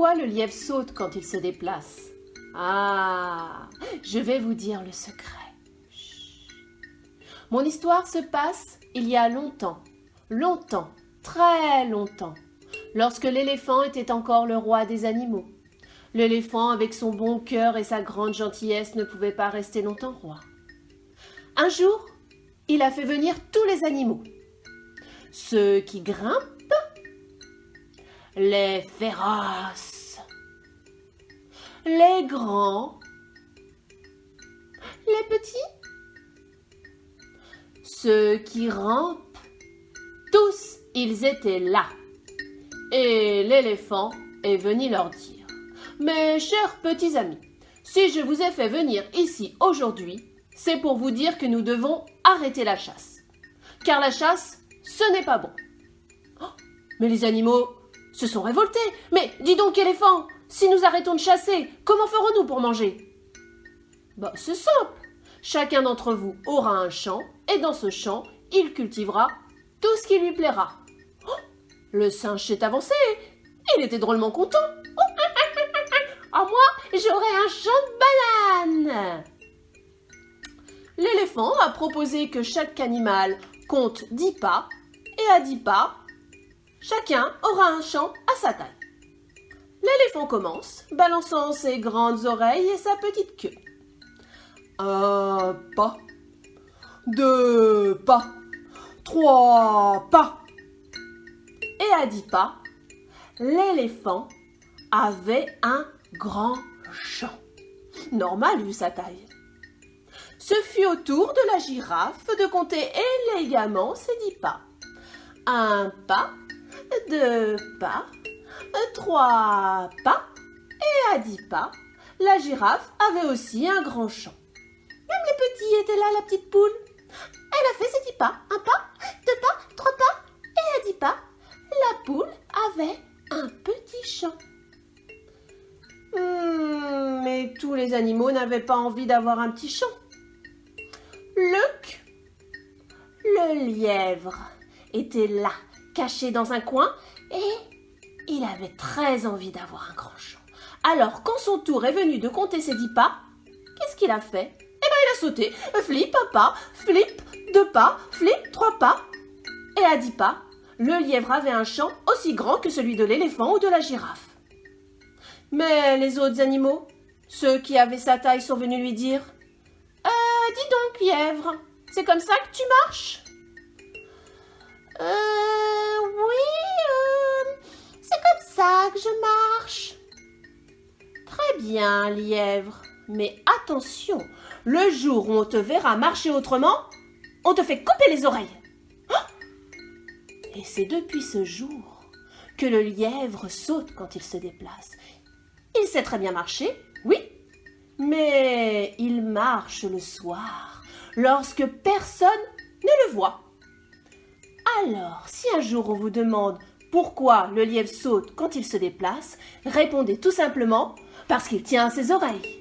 Pourquoi le lièvre saute quand il se déplace? Ah, je vais vous dire le secret. Chut. Mon histoire se passe il y a longtemps, longtemps, très longtemps, lorsque l'éléphant était encore le roi des animaux. L'éléphant, avec son bon cœur et sa grande gentillesse, ne pouvait pas rester longtemps roi. Un jour, il a fait venir tous les animaux. Ceux qui grimpent, les féroces, les grands, les petits, ceux qui rampent, tous ils étaient là. Et l'éléphant est venu leur dire: mes chers petits amis, si je vous ai fait venir ici aujourd'hui, c'est pour vous dire que nous devons arrêter la chasse. Car la chasse, ce n'est pas bon. Oh, mais les animaux se sont révoltés. Mais dis donc, éléphant, si nous arrêtons de chasser, comment ferons-nous pour manger? C'est simple. Chacun d'entre vous aura un champ, et dans ce champ, il cultivera tout ce qui lui plaira. Oh, le singe s'est avancé. Il était drôlement content. Ah, moi, j'aurai un champ de bananes. L'éléphant a proposé que chaque animal compte 10 pas, et à 10 pas, chacun aura un champ à sa taille. L'éléphant commence, balançant ses grandes oreilles et sa petite queue. 1 pas, 2 pas, 3 pas. Et à 10 pas, l'éléphant avait un grand champ. Normal vu sa taille. Ce fut au tour de la girafe de compter élégamment ses 10 pas. 1 pas, 2 pas, 3 pas, et à 10 pas, la girafe avait aussi un grand champ. Même les petits étaient là, la petite poule. Elle a fait ses 10 pas, 1 pas, 2 pas, 3 pas, et à 10 pas, la poule avait un petit champ. Mais tous les animaux n'avaient pas envie d'avoir un petit champ. Luc, le lièvre, était là, caché dans un coin, et il avait très envie d'avoir un grand champ. Alors, quand son tour est venu de compter ses 10 pas, qu'est-ce qu'il a fait? Il a sauté, flip, 1 pas, flip, 2 pas, flip, 3 pas. Et à 10 pas, le lièvre avait un champ aussi grand que celui de l'éléphant ou de la girafe. Mais les autres animaux, ceux qui avaient sa taille, sont venus lui dire: dis donc, lièvre, c'est comme ça que tu marches? Oui, c'est comme ça que je marche. Très bien, lièvre, mais attention, le jour où on te verra marcher autrement, on te fait couper les oreilles. Et c'est depuis ce jour que le lièvre saute quand il se déplace. Il sait très bien marcher, oui, mais il marche le soir, lorsque personne ne le voit. Alors, si un jour on vous demande pourquoi le lièvre saute quand il se déplace, répondez tout simplement: parce qu'il tient à ses oreilles.